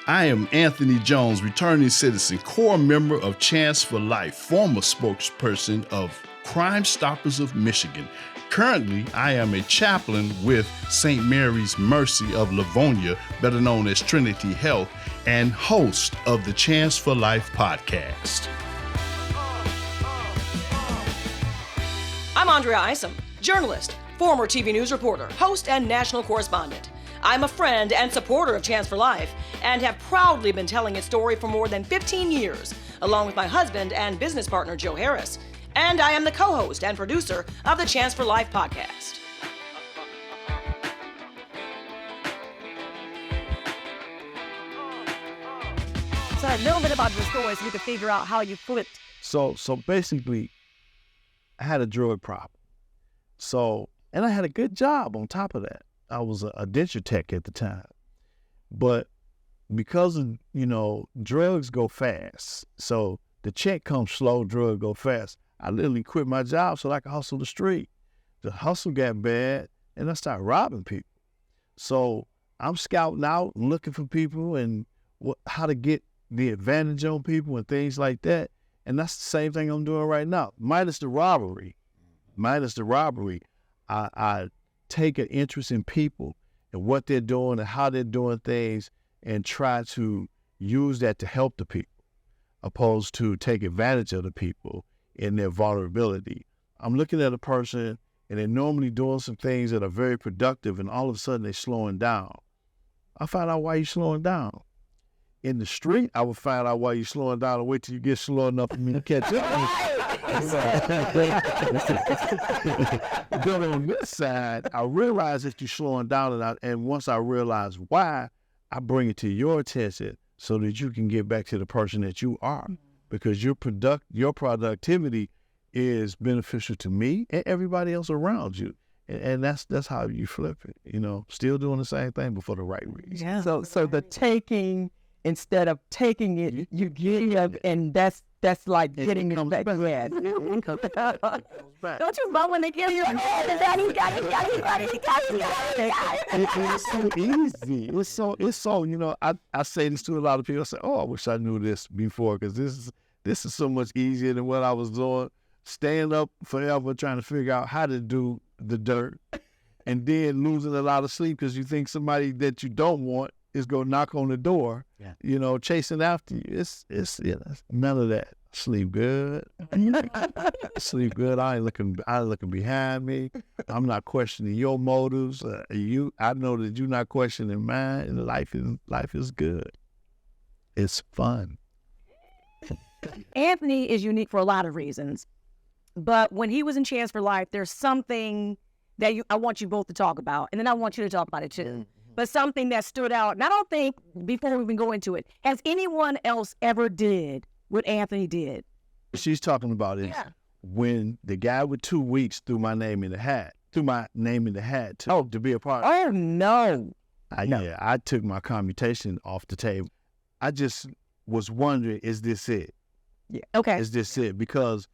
I am Anthony Jones, returning citizen, core member of Chance for Life, former spokesperson of Crime Stoppers of Michigan. Currently, I am a chaplain with St. Mary's Mercy of Livonia, better known as Trinity Health, and host of the Chance for Life podcast. I'm Andrea Isom, journalist, former TV news reporter, host, and national correspondent. I'm a friend and supporter of Chance for Life and have proudly been telling its story for more than 15 years, along with my husband and business partner, Joe Harris. And I am the co-host and producer of the Chance for Life podcast. So a little bit about your story so we can figure out how you flipped. So basically, I had a drug problem. And I had a good job on top of that. I was a denture tech at the time. But because of, drugs go fast. So the check comes slow, drugs go fast. I literally quit my job so I could hustle the street. The hustle got bad and I started robbing people. So I'm scouting out, looking for people and how to get the advantage on people and things like that. And that's the same thing I'm doing right now. Minus the robbery. I take an interest in people and what they're doing and how they're doing things and try to use that to help the people, opposed to take advantage of the people in their vulnerability. I'm looking at a person and they're normally doing some things that are very productive and all of a sudden they're slowing down. I find out why you're slowing down. In the street, I would find out why you're slowing down and wait till you get slow enough for me to catch up. But on this side, I realize that you're slowing down, and once I realize why, I bring it to your attention so that you can get back to the person that you are, because your productivity is beneficial to me and everybody else around you, and that's how you flip it. Still doing the same thing, but for the right reason. Yeah. So the taking, instead of taking it, you give, and that's like getting it back. Yeah. Don't you love when they give you an he got it. It's so easy. It's so I say this to a lot of people. I say, I wish I knew this before, because this is so much easier than what I was doing. Staying up forever trying to figure out how to do the dirt, and then losing a lot of sleep because you think somebody that you don't want is going to knock on the door, chasing after you. It's none of that. Sleep good. Sleep good. I ain't looking behind me. I'm not questioning your motives. I know that you're not questioning mine, and life is good. It's fun. Anthony is unique for a lot of reasons, but when he was in Chance for Life, there's something that I want you both to talk about, and then I want you to talk about it too. But something that stood out, and I don't think, before we even go into it, has anyone else ever did what Anthony did? She's talking about is when the guy with 2 weeks threw my name in the hat to be a part of it. Oh, no. I took my commutation off the table. I just was wondering, is this it? Yeah. Okay. Is this it? Because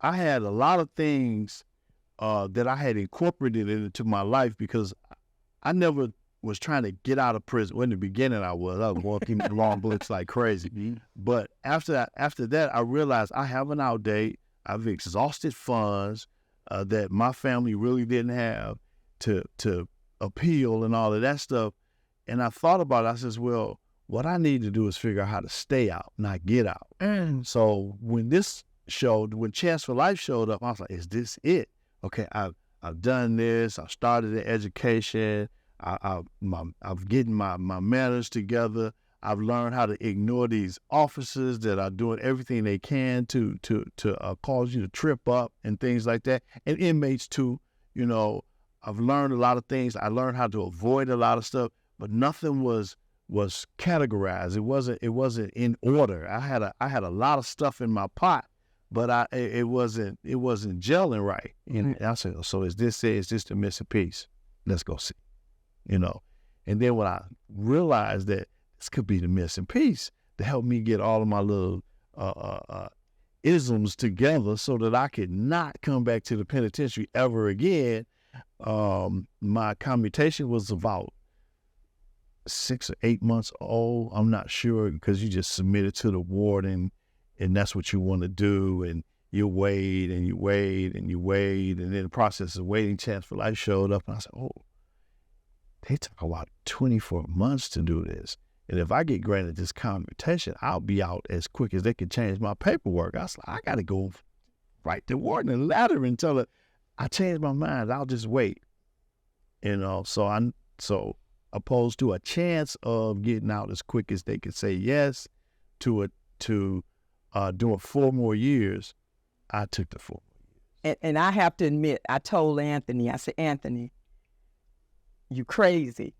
I had a lot of things that I had incorporated into my life, because I never was trying to get out of prison. Well, in the beginning, I was going through long books like crazy. But after that, I realized I have an outdate. I've exhausted funds that my family really didn't have to appeal and all of that stuff. And I thought about it. I says, well, what I need to do is figure out how to stay out, not get out. So when Chance for Life showed up, I was like, is this it? Okay, I've done this. I started an education. I've getting my manners together. I've learned how to ignore these officers that are doing everything they can to cause you to trip up and things like that. And inmates too. I've learned a lot of things. I learned how to avoid a lot of stuff, but nothing was categorized. It wasn't in order. I had a lot of stuff in my pot, but it wasn't gelling right. And I said, so is this it? Is this the missing piece? Let's go see. And then when I realized that this could be the missing piece to help me get all of my little isms together so that I could not come back to the penitentiary ever again, my commutation was about 6 or 8 months old. I'm not sure, because you just submit it to the warden, and that's what you want to do. And you wait and you wait and you wait. And then the process of waiting, Chance for Life showed up. And I said, oh, they took about 24 months to do this. And if I get granted this commutation, I'll be out as quick as they can change my paperwork. I was like, I got to go write the warden a letter and tell her, I changed my mind. I'll just wait. You know, so opposed to a chance of getting out as quick as they could say yes to doing 4 more years, I took the 4 more years. And I have to admit, I told Anthony, I said, Anthony, you crazy.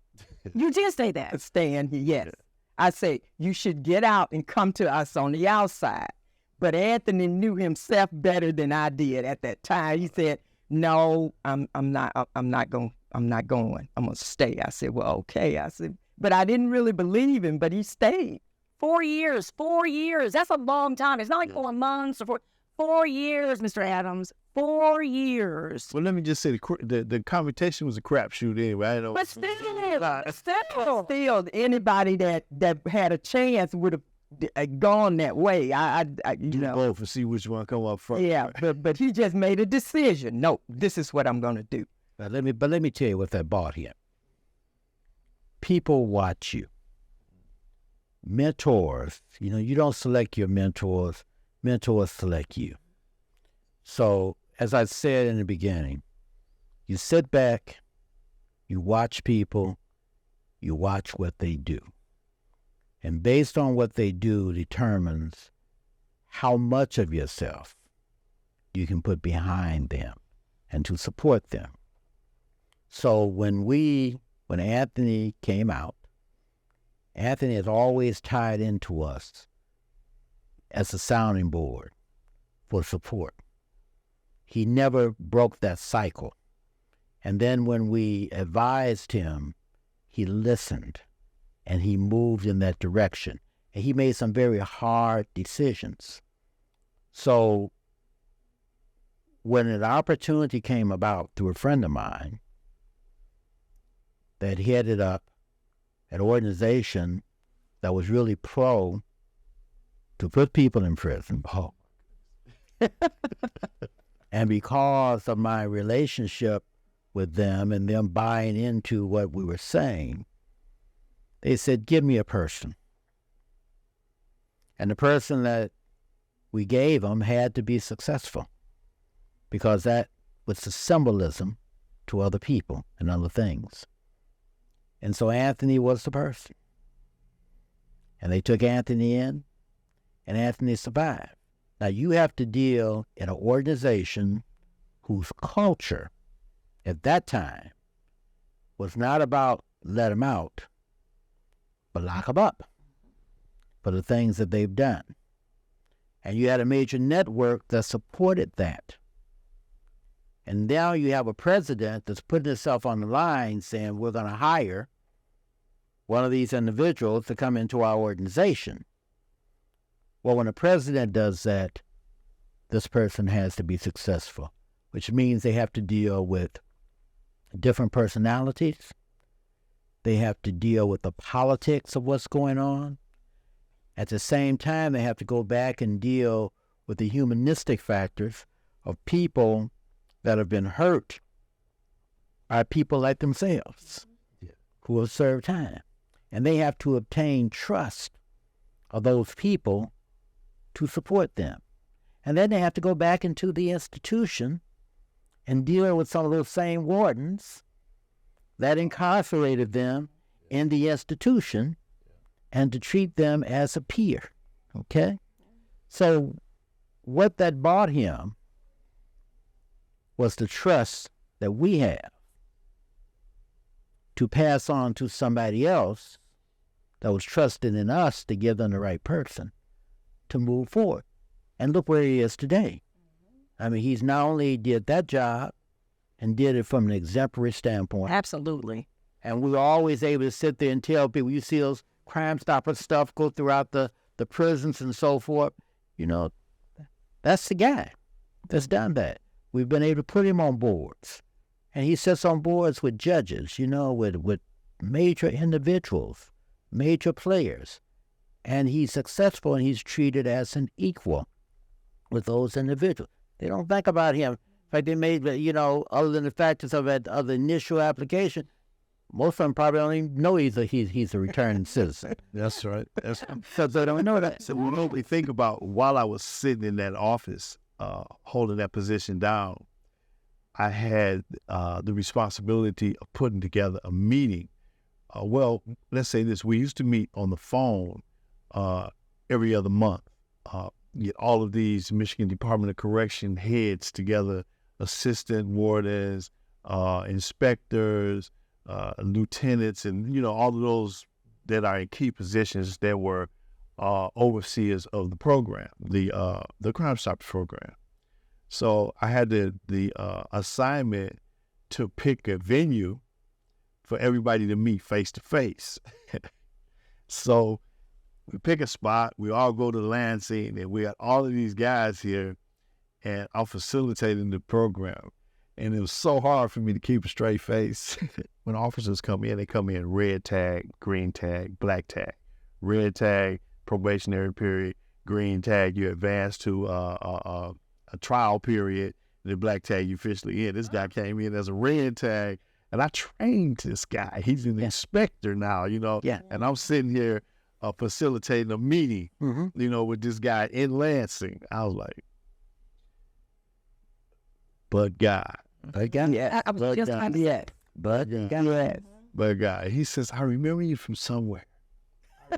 You did say that. Staying here, yes. Yeah. I say, you should get out and come to us on the outside. But Anthony knew himself better than I did at that time. He said, no, I'm not going. I'm going to stay. I said, well, okay. I said, but I didn't really believe him, but he stayed. 4 years, 4 years. That's a long time. It's not like 4 months or 4 years, Mr. Adams. 4 years. Well, let me just say, the commutation was a crapshoot anyway. I know. But still, anybody that had a chance would have gone that way. You know, both and see which one come up first. Yeah, but he just made a decision. No, this is what I'm going to do. But let me tell you what that bought him. People watch you. Mentors, you know, you don't select your mentors. Mentors select you. So, as I said in the beginning, you sit back, you watch people, you watch what they do. And based on what they do determines how much of yourself you can put behind them and to support them. So when Anthony came out, Anthony has always tied into us as a sounding board for support. He never broke that cycle. And then when we advised him, he listened and he moved in that direction. And he made some very hard decisions. So when an opportunity came about through a friend of mine that headed up an organization that was really pro to put people in prison. Oh. And because of my relationship with them and them buying into what we were saying, they said, give me a person. And the person that we gave them had to be successful, because that was the symbolism to other people and other things. And so Anthony was the person. And they took Anthony in, and Anthony survived. Now, you have to deal in an organization whose culture at that time was not about let them out, but lock them up for the things that they've done. And you had a major network that supported that. And now you have a president that's putting himself on the line saying, we're going to hire one of these individuals to come into our organization. Well, when a president does that, this person has to be successful, which means they have to deal with different personalities. They have to deal with the politics of what's going on. At the same time, they have to go back and deal with the humanistic factors of people that have been hurt by people like themselves who have served time. And they have to obtain trust of those people to support them. And then they have to go back into the institution and deal with some of those same wardens that incarcerated them in the institution and to treat them as a peer, okay? So what that bought him was the trust that we have to pass on to somebody else that was trusted in us to give them the right person to move forward. And look where he is today. I mean, he's not only did that job and did it from an exemplary standpoint. Absolutely. And we were always able to sit there and tell people, you see those Crime Stopper stuff go throughout the prisons and so forth. You know, that's the guy that's done that. We've been able to put him on boards. And he sits on boards with judges, you know, with major individuals, major players, and he's successful and he's treated as an equal with those individuals. They don't think about him. In fact, they made, other than the factors of the initial application, most of them probably don't even know he's a returning citizen. That's right. So they don't know that. So when we think about while I was sitting in that office, holding that position down, I had the responsibility of putting together a meeting. Well, let's say this: we used to meet on the phone every other month. Get all of these Michigan Department of Correction heads together, assistant wardens, inspectors, lieutenants, and all of those that are in key positions that were overseers of the program, the Crime Stoppers program. So I had the assignment to pick a venue for everybody to meet face to face. So we pick a spot, we all go to Lansing, and we got all of these guys here, and I'm facilitating the program. And it was so hard for me to keep a straight face. When officers come in, they come in red tag, green tag, black tag. Red tag, probationary period. Green tag, you advance to a trial period. And the black tag, you officially in. This guy came in as a red tag, and I trained this guy. He's an inspector now, Yeah. And I'm sitting here facilitating a meeting, with this guy in Lansing. I was like, but God. But God. Yeah. I was just trying to say. But God. Yes. But God. He says, I remember you from somewhere.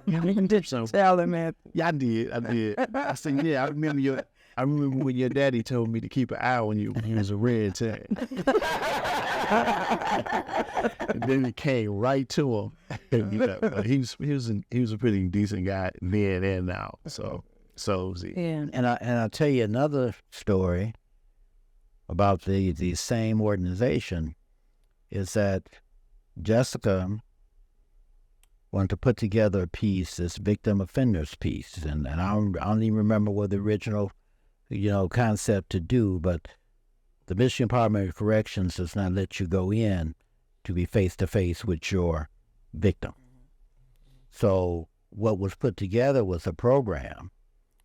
Did you tell him, man? Yeah, I did. I said, yeah, I remember when your daddy told me to keep an eye on you when he was a red tag. And then it came right to him. But he was a pretty decent guy then and now. So was he. Yeah. And I'll tell you another story about the same organization is that Jessica wanted to put together a piece, this victim offenders piece, and I don't even remember what the original, concept to do, but the Michigan Department of Corrections does not let you go in to be face to face with your victim. So what was put together was a program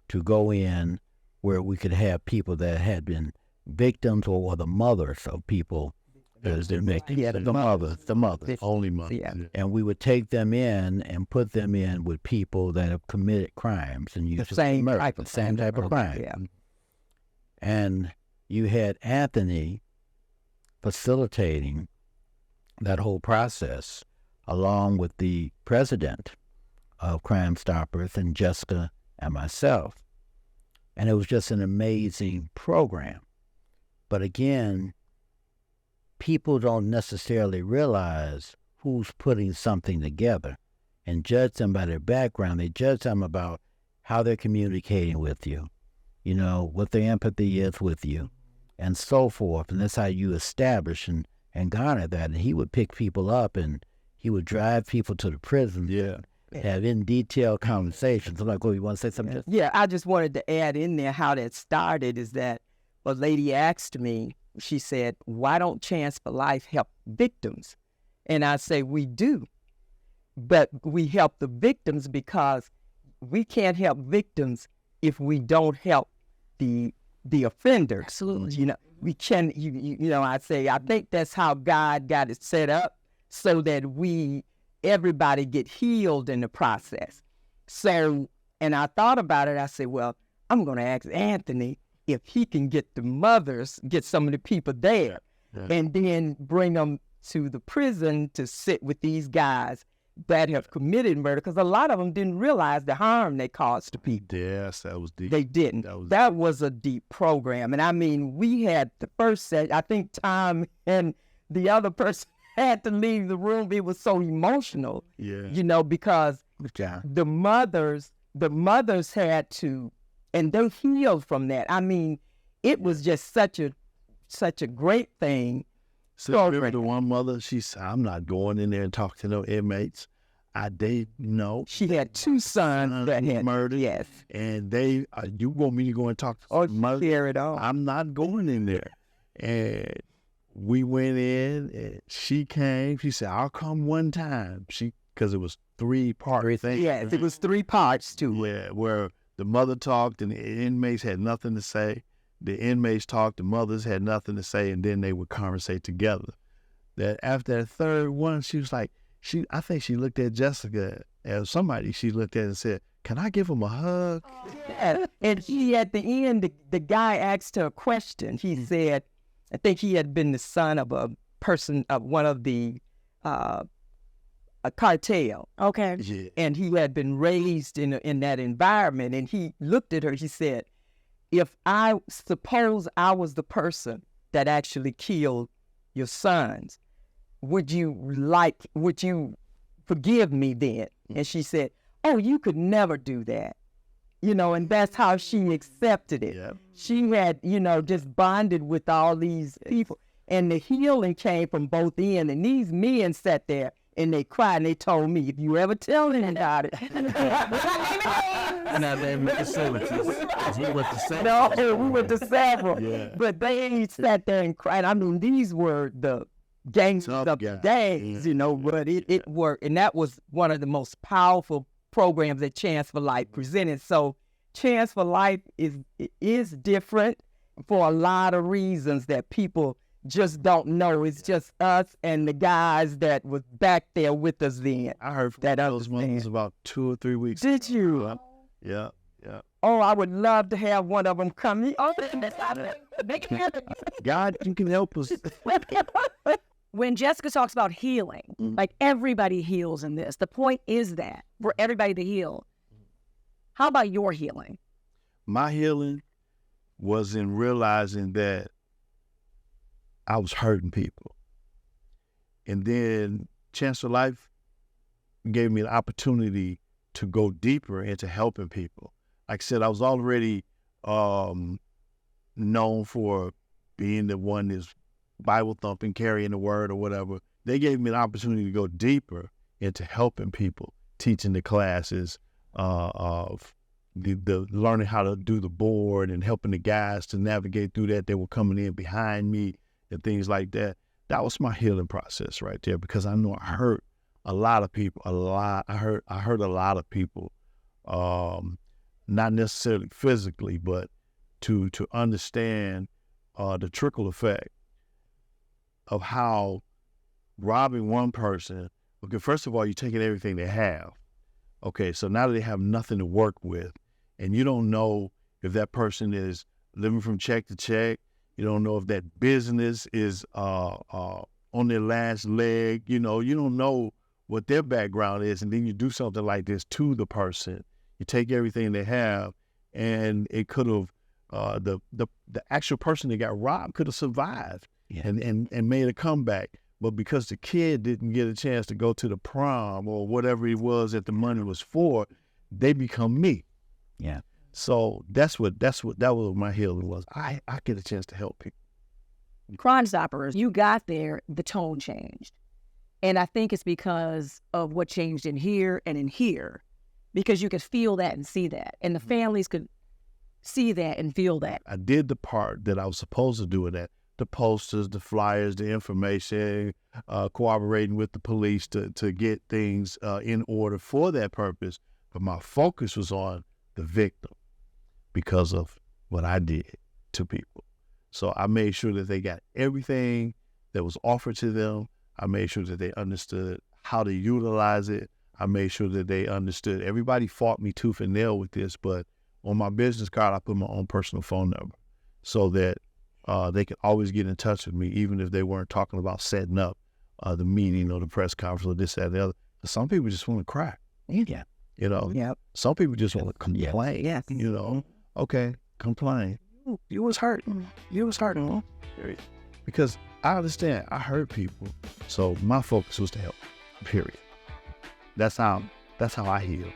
to go in where we could have people that had been victims or the mothers of people as their victims. Yeah, the mothers. Only mother. Yeah. And we would take them in and put them in with people that have committed crimes and used same murder, type the of same type of crime. Yeah. And you had Anthony facilitating that whole process along with the president of Crime Stoppers and Jessica and myself. And it was just an amazing program. But again, people don't necessarily realize who's putting something together and judge them by their background. They judge them about how they're communicating with you, what their empathy is with you, and so forth. And that's how you establish and garner that. And he would pick people up and he would drive people to the prison. Yeah. Have in detailed conversations. I'm like, you want to say something? Yeah, I just wanted to add in there how that started is that a lady asked me, she said, why don't Chance for Life help victims? And I say, we do. But we help the victims because we can't help victims if we don't help the offenders. Absolutely. We can, I say, I think that's how God got it set up so that everybody get healed in the process. So, and I thought about it. I said, well, I'm going to ask Anthony if he can get the mothers, get some of the people there, and then bring them to the prison to sit with these guys that have committed murder, because a lot of them didn't realize the harm they caused to people. Yes, that was deep. They didn't. That was a deep program. And I mean, we had the first set, I think Tom and the other person had to leave the room. It was so emotional, because the mothers had to, and they healed from that. I mean, it was just such a great thing. So remember the one mother, she said, I'm not going in there and talking to no inmates. She had two sons that had murdered. Yes. And you want me to go and talk to or mother? share it all. I'm not going in there. And we went in, and she came. She said, "I'll come one time." Because it was 3-part thing. Yes, it was 3 parts to it. Yeah, where the mother talked and the inmates had nothing to say. The inmates talked, the mothers had nothing to say, and then they would conversate together. That after that 3rd one, she was like, I think she looked at Jessica as somebody she looked at and said, "Can I give him a hug?" Yeah. And she, at the end, the guy asked her a question. He said, I think he had been the son of a person of one of the a cartel. Okay. Yeah. And he had been raised in that environment. And he looked at her, he said, if I suppose I was the person that actually killed your sons, would you forgive me then? And she said, oh, you could never do that. You know, and that's how she accepted it. Yep. She had, just bonded with all these people. And the healing came from both ends. And these men sat there and they cried and they told me, if you ever tell them about it. And I named facilities. We went to several. No, we went to several. Yeah. But they sat there and cried. I mean, these were the gangs Tough of guy. days, Yeah. but it worked. And that was one of the most powerful programs that Chance for Life presented. So Chance for Life is different for a lot of reasons that people just don't know. It's just us and the guys that was back there with us then. I heard from That those understand. mothers about 2 or 3 weeks. Did you? Yeah, yeah. Oh, I would love to have one of them come here. Oh, God, you can help us. When Jessica talks about healing, like everybody heals in this. The point is that for everybody to heal. How about your healing? My healing was in realizing that I was hurting people. And then Chance for Life gave me an opportunity to go deeper into helping people. Like I said, I was already known for being the one that's Bible thumping, carrying the word or whatever. They gave me an opportunity to go deeper into helping people, teaching the classes of the learning how to do the board and helping the guys to navigate through that. They were coming in behind me and things like that. That was my healing process right there, because I know I hurt a lot of people, I hurt a lot of people, not necessarily physically, but to understand the trickle effect of how robbing one person, okay, first of all, you're taking everything they have. Okay, so now they have nothing to work with, and you don't know if that person is living from check to check. You don't know if that business is on their last leg. You don't know what their background is, and then you do something like this to the person. You take everything they have, and it could have the actual person that got robbed could have survived. Yeah. And made a comeback. But because the kid didn't get a chance to go to the prom or whatever it was that the money was for, they become me. Yeah. So that was what my healing was. I get a chance to help people. Crime Stoppers, you got there, the tone changed. And I think it's because of what changed in here and in here, because you could feel that and see that. And the families could see that and feel that. I did the part that I was supposed to do in that. The posters, the flyers, the information, cooperating with the police to get things in order for that purpose. But my focus was on the victim because of what I did to people. So I made sure that they got everything that was offered to them. I made sure that they understood how to utilize it. I made sure that they understood. Everybody fought me tooth and nail with this, but on my business card, I put my own personal phone number so that they could always get in touch with me, even if they weren't talking about setting up the meeting or the press conference or this, that, and the other. But some people just want to cry. Yeah. Yep. Some people just want to complain. Yes. Okay, complain. You was hurting. You was hurting. Period. Because I understand, I hurt people. So my focus was to help. Period. That's how I heal.